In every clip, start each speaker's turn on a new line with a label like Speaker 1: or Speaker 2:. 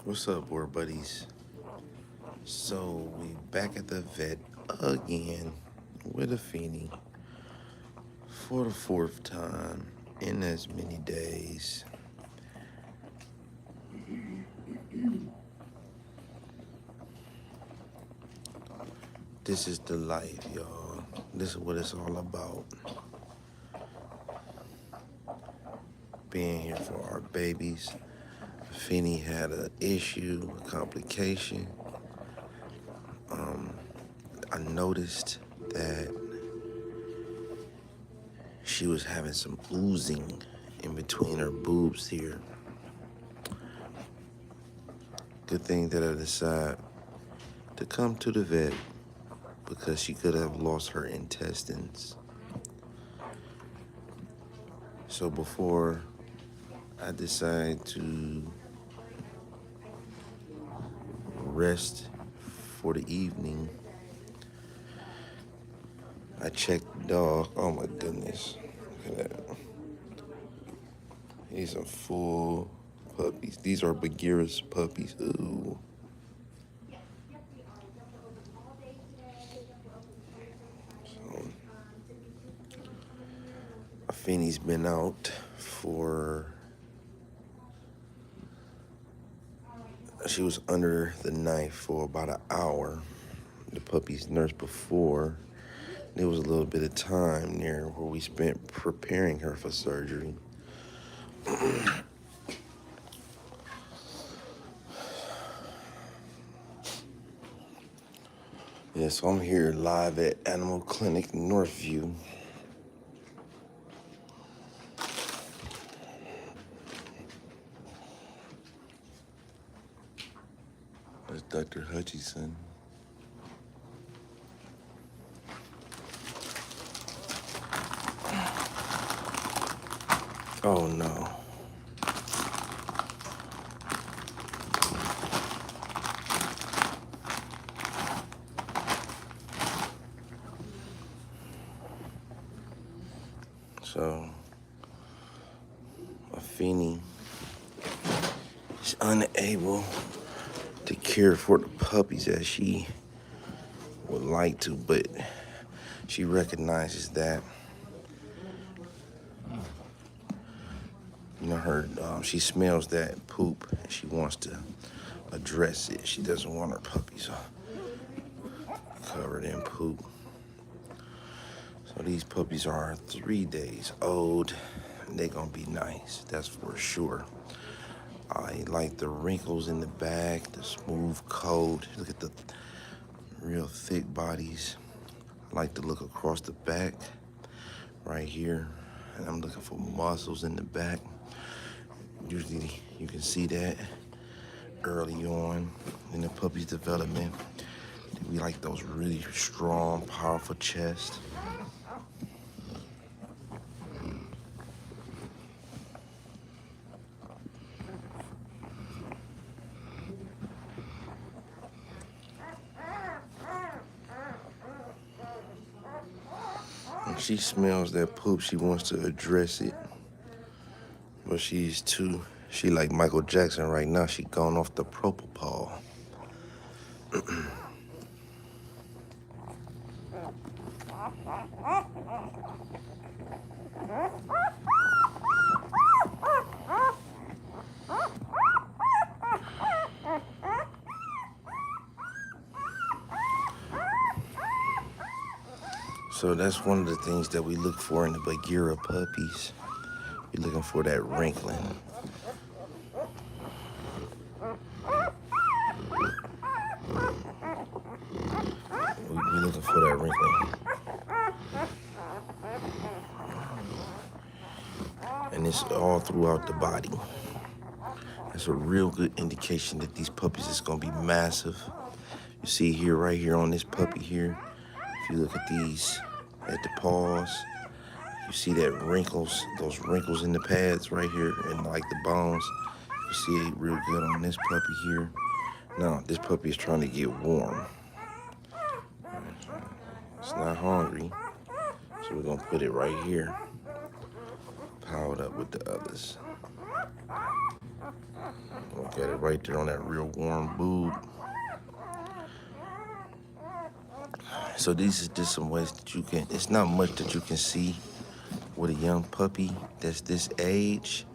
Speaker 1: What's up, board buddies? So we back at the vet again with a Feeny for the fourth time in as many days. This is the life, y'all. This is what it's all about. Being here for our babies. Feeny had an issue, a complication. I noticed that she was having some oozing in between her boobs here. Good thing that I decided to come to the vet because she could have lost her intestines. So before I decide to rest for the evening, I checked the dog. Oh my goodness. Look at that. These are full puppies. These are Bagheera's puppies. Ooh. So, Feeny's been out for... She was under the knife for about an hour. The puppy's nursed before. There was a little bit of time there where we spent preparing her for surgery. Yeah, so I'm here live at Animal Clinic Northview. That's Dr. Hutchison. Oh no. So, Feeny is unable to care for the puppies as she would like to, but she recognizes that, she smells that poop and she wants to address it. She doesn't want her puppies covered in poop. So these puppies are 3 days old. They're gonna be nice, that's for sure. I like the wrinkles in the back, the smooth coat. Look at the real thick bodies. I like to look across the back right here, and I'm looking for muscles in the back. Usually you can see that early on in the puppy's development. We like those really strong, powerful chests. When she smells that poop, she wants to address it. But she like Michael Jackson right now. She gone off the propofol. So that's one of the things that we look for in the Bagheera puppies. We're looking for that wrinkling. We're looking for that wrinkling. And it's all throughout the body. That's a real good indication that these puppies is gonna be massive. You see here, right here on this puppy here, if you look at these, at the paws, you see that those wrinkles in the pads right here and like the bones. You see it real good on this puppy here. Now, this puppy is trying to get warm. It's not hungry, so we're gonna put it right here, piled up with the others. Look at it right there on that real warm boob. So these are just some ways that you can, it's not much that you can see with a young puppy that's this age,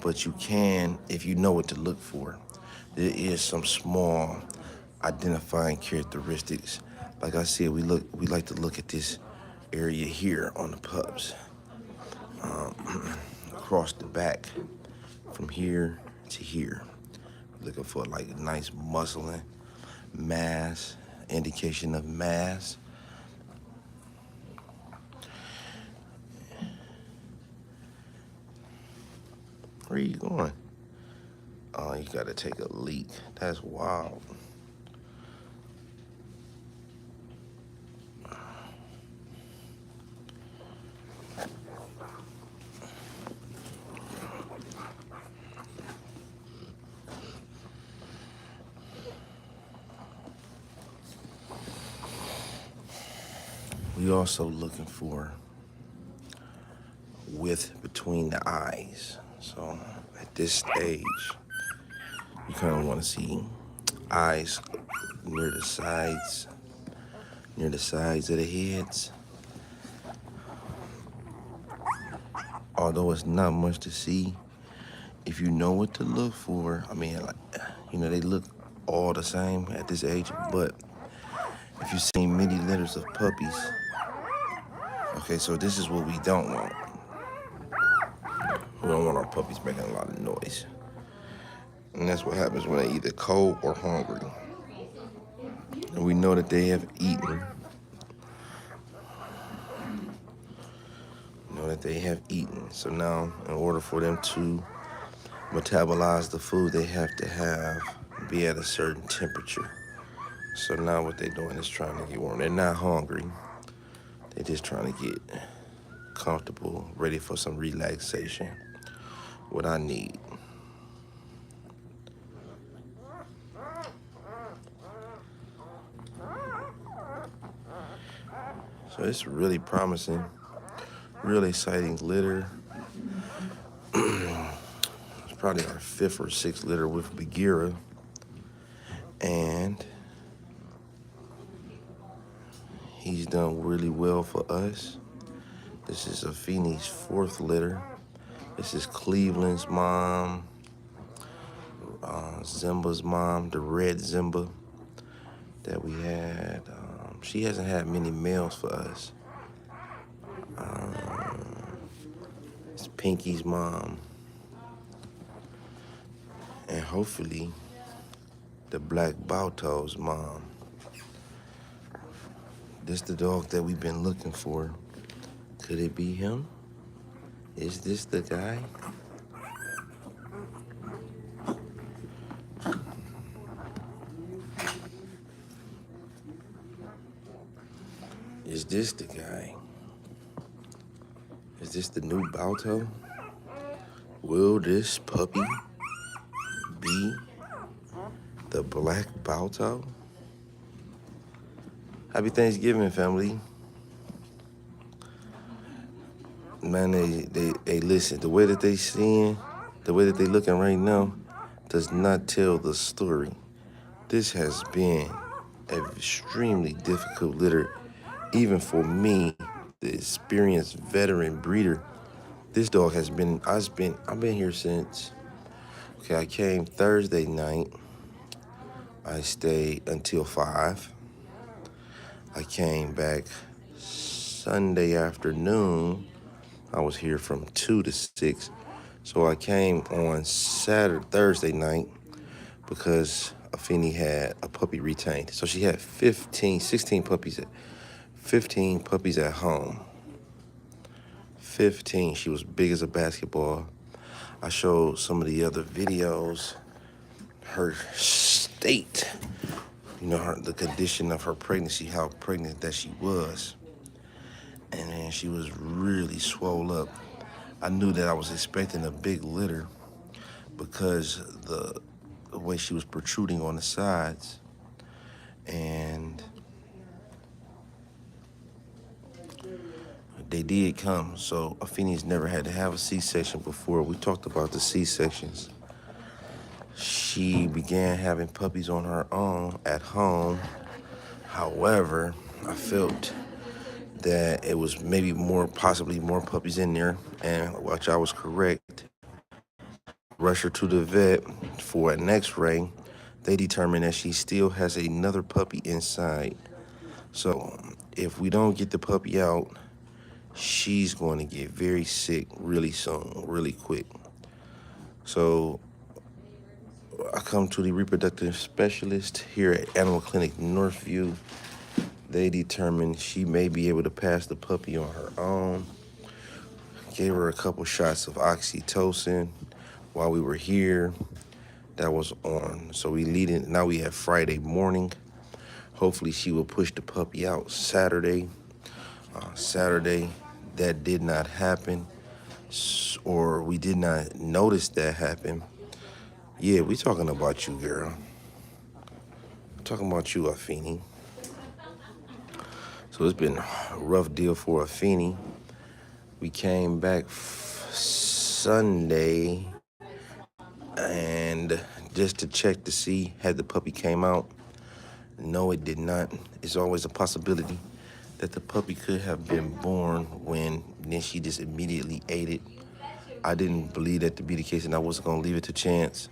Speaker 1: but you can if you know what to look for. There is some small identifying characteristics. Like I said, we like to look at this area here on the pups, across the back, from here to here. Looking for like nice muscling, mass, indication of mass. Where are you going? Oh, you gotta take a leak. That's wild. We also looking for width between the eyes. So at this stage, you kind of want to see eyes near the sides of the heads. Although it's not much to see, if you know what to look for, I mean, like, they look all the same at this age, but if you've seen many litters of puppies, okay, so this is what we don't want. We don't want our puppies making a lot of noise. And that's what happens when they're either cold or hungry. And we know that they have eaten. So now, in order for them to metabolize the food, they have to be at a certain temperature. So now what they're doing is trying to get warm. They're not hungry. They're just trying to get comfortable, ready for some relaxation. What I need. So it's really promising, really exciting litter. It's probably our 5th or 6th litter with Bagheera. And he's done really well for us. This is Afeni's 4th litter. This is Cleveland's mom, Zimba's mom, the red Zimba that we had. She hasn't had many males for us. It's Pinky's mom. And hopefully the black Balto's mom. This the dog that we've been looking for. Could it be him? Is this the guy? Is this the guy? Is this the new Balto? Will this puppy be the black Balto? Happy Thanksgiving, family. Man, they listen. The way that they seeing, the way that they looking right now, does not tell the story. This has been an extremely difficult litter, even for me, the experienced veteran breeder. This dog has been, I've been here since, I came Thursday night. I stayed until 5. I came back Sunday afternoon. I was here from 2 to 6. So I came on Thursday night because Afeni had a puppy retained. So she had 15 puppies at home. 15. She was big as a basketball. I showed some of the other videos, her state, the condition of her pregnancy, how pregnant that she was. And then she was really swole up. I knew that I was expecting a big litter because the way she was protruding on the sides. And they did come. So Afeni's never had to have a C-section before. We talked about the C-sections She began having puppies on her own at home. However, I felt that it was maybe possibly more puppies in there, and which I was correct. Rush her to the vet for an x-ray. They determined that she still has another puppy inside. So if we don't get the puppy out, she's going to get very sick really soon, really quick. So I come to the reproductive specialist here at Animal Clinic Northview. They determined she may be able to pass the puppy on her own. Gave her a couple shots of oxytocin while we were here. That was on. So now we have Friday morning. Hopefully she will push the puppy out Saturday. Saturday, that did not happen, or we did not notice that happen. Yeah, we talking about you, girl. Talking about you, Afeni. So it's been a rough deal for Afeni. We came back Sunday and just to check to see had the puppy came out. No, it did not. It's always a possibility that the puppy could have been born when then she just immediately ate it. I didn't believe that to be the case, and I wasn't going to leave it to chance.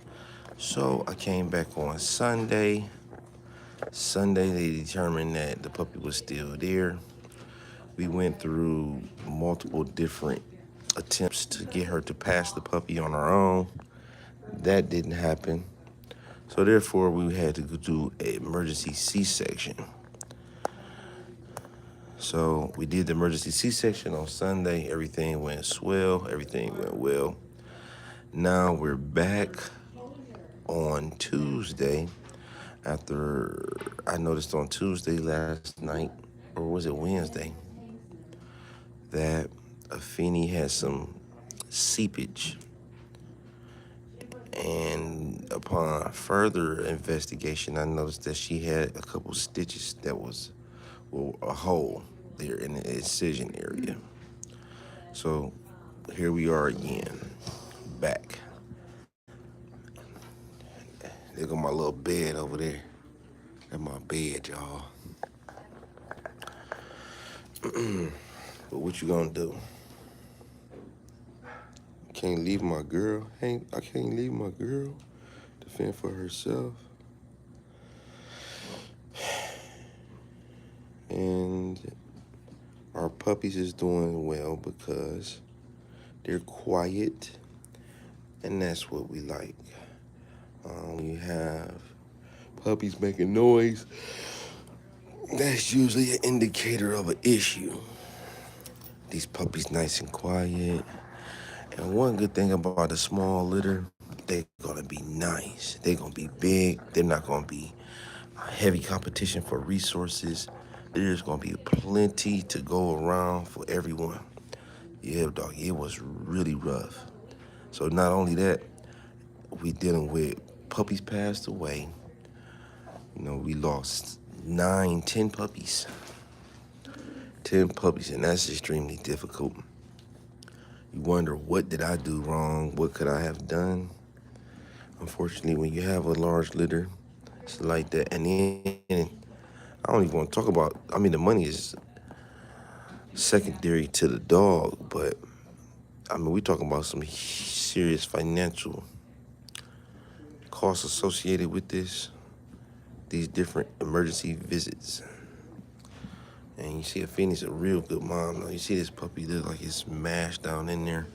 Speaker 1: So I came back on Sunday. Sunday, they determined that the puppy was still there. We went through multiple different attempts to get her to pass the puppy on her own. That didn't happen. So therefore, we had to go do an emergency C-section. So we did the emergency C-section on Sunday. Everything went swell. Everything went well. Now we're back on Tuesday after I noticed on Tuesday last night, or was it Wednesday, that Afeni had some seepage. And upon further investigation, I noticed that she had a couple stitches that was a hole there in the incision area. So here we are again, back. There go my little bed over there. That's my bed, y'all. But what you gonna do? Can't leave my girl. I can't leave my girl to fend for herself. And our puppies is doing well because they're quiet, and that's what we like. We have puppies making noise. That's usually an indicator of an issue. These puppies nice and quiet. And one good thing about a small litter, they're gonna be nice. They're gonna be big. They're not gonna be heavy competition for resources. There's gonna be plenty to go around for everyone. Yeah, dog, it was really rough. So not only that, we dealing with puppies passed away. We lost 9, 10 puppies. 10 puppies, and that's extremely difficult. You wonder, what did I do wrong? What could I have done? Unfortunately, when you have a large litter, it's like that. And then, I don't even want to talk about, the money is secondary to the dog, but, we're talking about some serious financial costs associated with these different emergency visits. And you see, Afeni's a real good mom. Though. You see this puppy look like it's mashed down in there,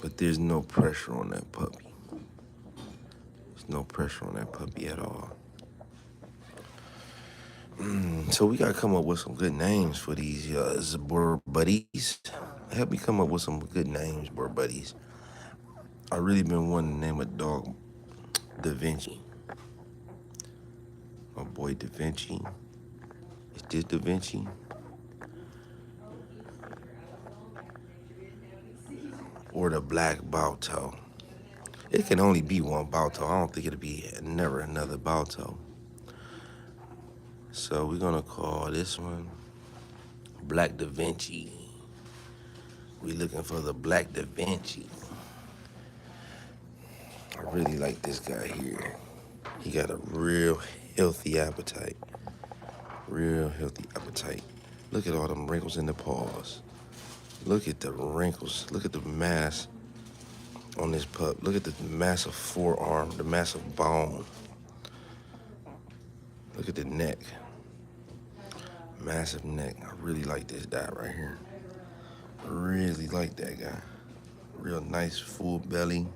Speaker 1: but there's no pressure on that puppy. There's no pressure on that puppy at all. So we gotta come up with some good names for these Boer buddies. Help me come up with some good names, Boer buddies. I really been wanting to name a dog Da Vinci. My boy Da Vinci. Is this Da Vinci? Or the Black Balto. It can only be one Balto. I don't think it'll be never another Balto. So we're gonna call this one Black Da Vinci. We looking for the Black Da Vinci. I really like this guy here. He got a real healthy appetite. Real healthy appetite. Look at all them wrinkles in the paws. Look at the wrinkles. Look at the mass on this pup. Look at the massive forearm, the massive bone. Look at the neck. Massive neck. I really like this guy right here. Really like that guy. Real nice, full belly.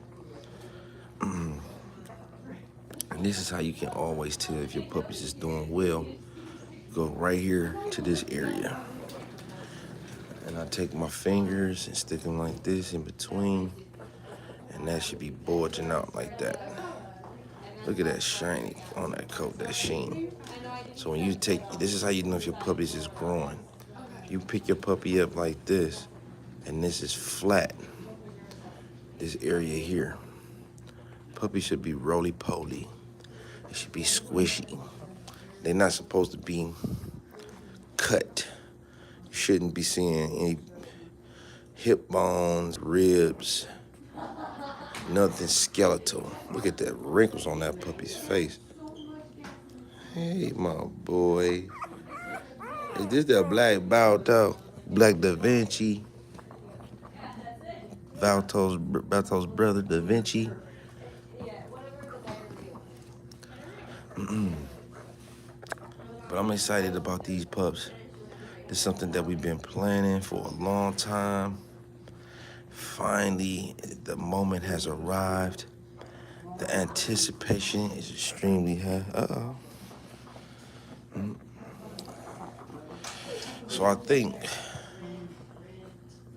Speaker 1: And this is how you can always tell if your puppy's is doing well. Go right here to this area. And I take my fingers and stick them like this in between. And that should be bulging out like that. Look at that shiny on that coat, that sheen. So when you take, this is how you know if your puppy's is growing. You pick your puppy up like this, and this is flat. This area here. Puppy should be roly-poly. It should be squishy. They're not supposed to be cut. You shouldn't be seeing any hip bones, ribs, nothing skeletal. Look at the wrinkles on that puppy's face. Hey, my boy. Is this the black Balto? Black Da Vinci? Balto's brother, Da Vinci? But I'm excited about these pups. It's something that we've been planning for a long time. Finally, the moment has arrived. The anticipation is extremely high. So I think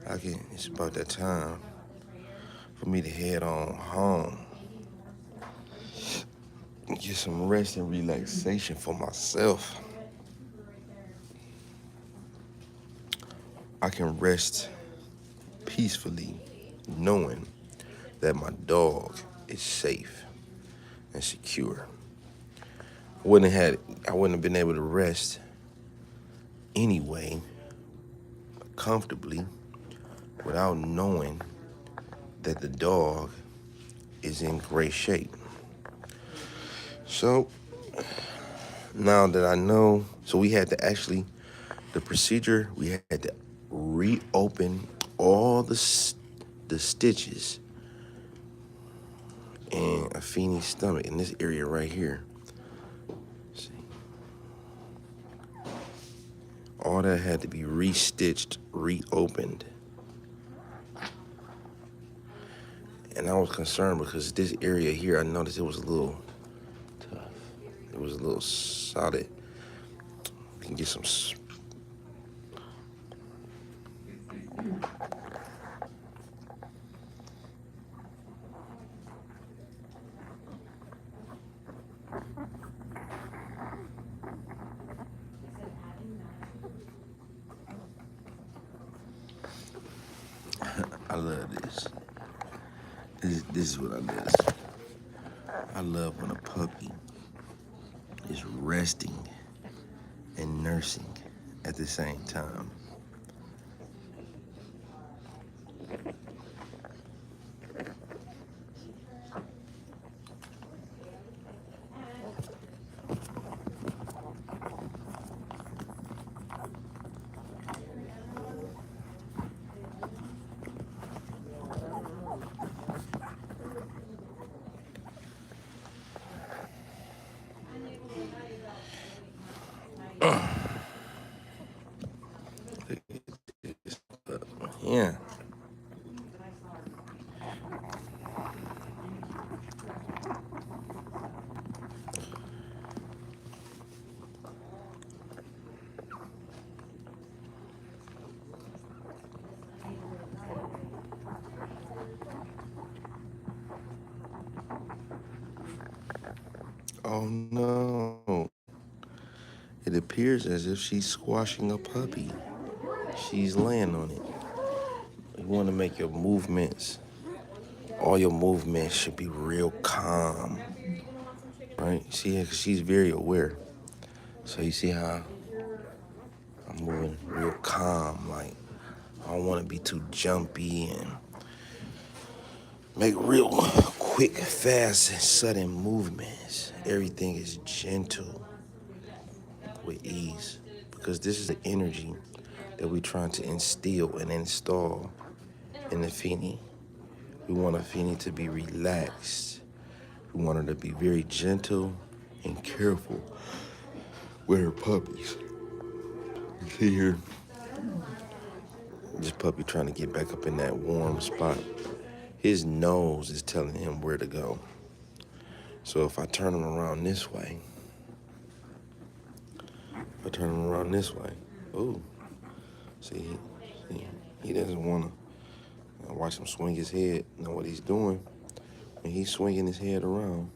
Speaker 1: it's about that time for me to head on home. Get some rest and relaxation for myself. I can rest peacefully knowing that my dog is safe and secure. I wouldn't have been able to rest anyway, comfortably, without knowing that the dog is in great shape. So now that I know, so we had to actually, the procedure, we had to reopen all the stitches in Afeni's stomach, in this area right here. See? All that had to be restitched, reopened. And I was concerned because this area here, I noticed it was a little tough. It was a little solid. You can get some. I love this. This is what I love. I love when a puppy is resting and nursing at the same time. Yeah. Oh no. It appears as if she's squashing a puppy. She's laying on it. You want to make your movements, all your movements should be real calm, right? See, 'cause she's very aware. So you see how I'm moving real calm, like I don't want to be too jumpy and make real quick, fast, and sudden movements. Everything is gentle with ease because this is the energy that we're trying to instill and install in the Fini. We want a Fini to be relaxed. We want her to be very gentle and careful with her puppies. You see here, this puppy trying to get back up in that warm spot. His nose is telling him where to go. So if I turn him around this way, oh, see, he doesn't want to watch him swing his head. Know what he's doing? When he's swinging his head around,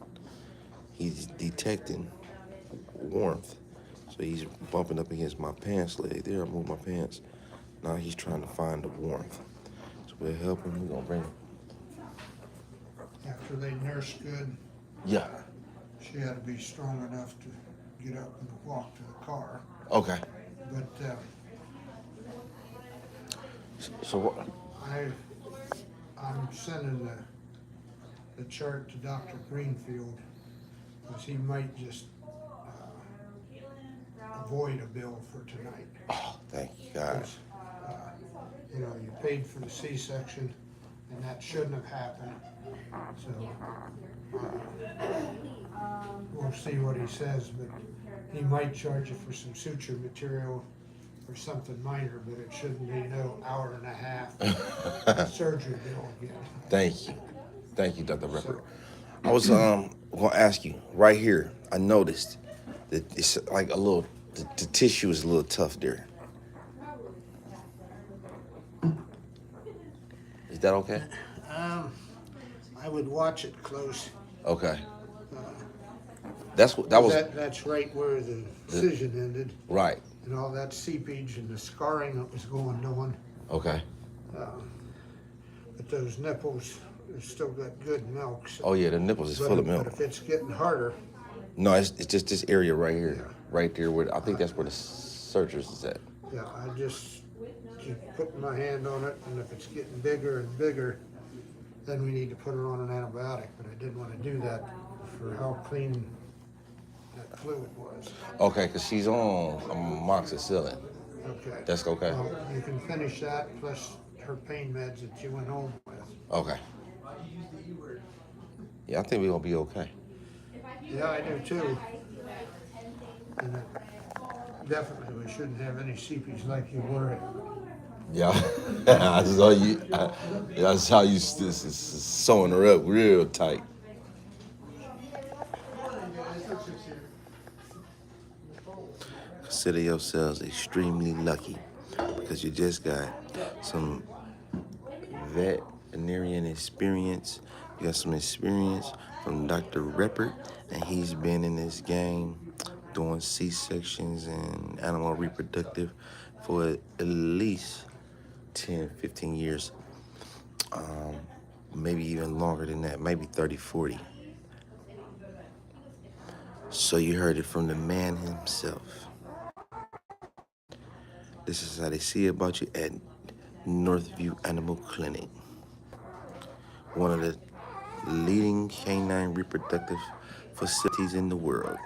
Speaker 1: he's detecting warmth. So he's bumping up against my pants leg. There, I move my pants. Now he's trying to find the warmth. So we'll help him. We're going to bring him.
Speaker 2: After they nurse good,
Speaker 1: Yeah.
Speaker 2: she had to be strong enough to get up and walk to the car.
Speaker 1: Okay.
Speaker 2: But
Speaker 1: So what?
Speaker 2: I'm sending the chart to Dr. Greenfield because he might just avoid a bill for tonight.
Speaker 1: Oh, thank you, God.
Speaker 2: You know, you paid for the C-section and that shouldn't have happened. So we'll see what he says, but he might charge you for some suture material or something minor, but it shouldn't be no hour and a half surgery bill again.
Speaker 1: Thank you, Dr. Ripper. I was gonna ask you right here. I noticed that it's like a little. The tissue is a little tough there. Is that okay?
Speaker 2: I would watch it close.
Speaker 1: Okay. That's
Speaker 2: That's right where the incision ended.
Speaker 1: Right.
Speaker 2: And all that seepage and the scarring that was going on.
Speaker 1: Okay.
Speaker 2: But those nipples, they've still got good milk. So,
Speaker 1: Oh yeah, the nipples is full of milk.
Speaker 2: But if it's getting harder.
Speaker 1: No, it's just this area right here,
Speaker 2: Yeah.
Speaker 1: right there. Where I think that's where the surgery is at.
Speaker 2: Yeah, I just keep putting my hand on it, and if it's getting bigger and bigger, then we need to put her on an antibiotic. But I didn't want to do that for how clean that fluid was.
Speaker 1: Okay, because she's on amoxicillin.
Speaker 2: Okay.
Speaker 1: That's okay.
Speaker 2: Well, you can finish that plus her pain meds that you went home with.
Speaker 1: Okay. Yeah, I think we're gonna be okay.
Speaker 2: Yeah, I do too. And definitely we shouldn't have any seepage like you were.
Speaker 1: Yeah, I saw you. I saw you sewing her up real tight. Consider yourselves extremely lucky because you just got some veterinarian experience. You got some experience from Dr. Reppert, and he's been in this game doing C-sections and animal reproductive for at least 10, 15 years, maybe even longer than that, maybe 30, 40. So you heard it from the man himself. This is how they see about you at Northview Animal Clinic, one of the leading canine reproductive facilities in the world.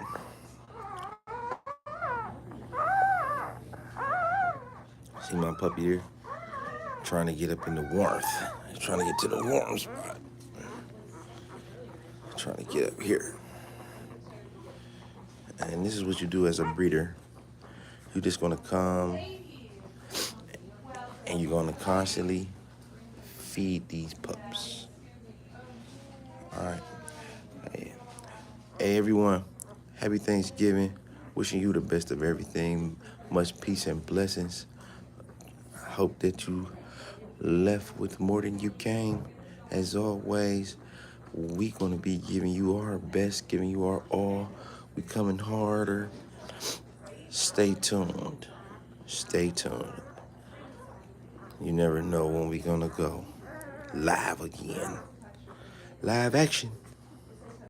Speaker 1: See my puppy here? Trying to get up in the warmth. Trying to get to the warm spot. Trying to get up here. And this is what you do as a breeder. You're just gonna come and you're gonna constantly feed these pups. All right. Hey everyone, happy Thanksgiving. Wishing you the best of everything. Much peace and blessings. I hope that you left with more than you came. As always, we gonna be giving you our best, giving you our all. We coming harder. Stay tuned. Stay tuned. You never know when we gonna go live again. Live action.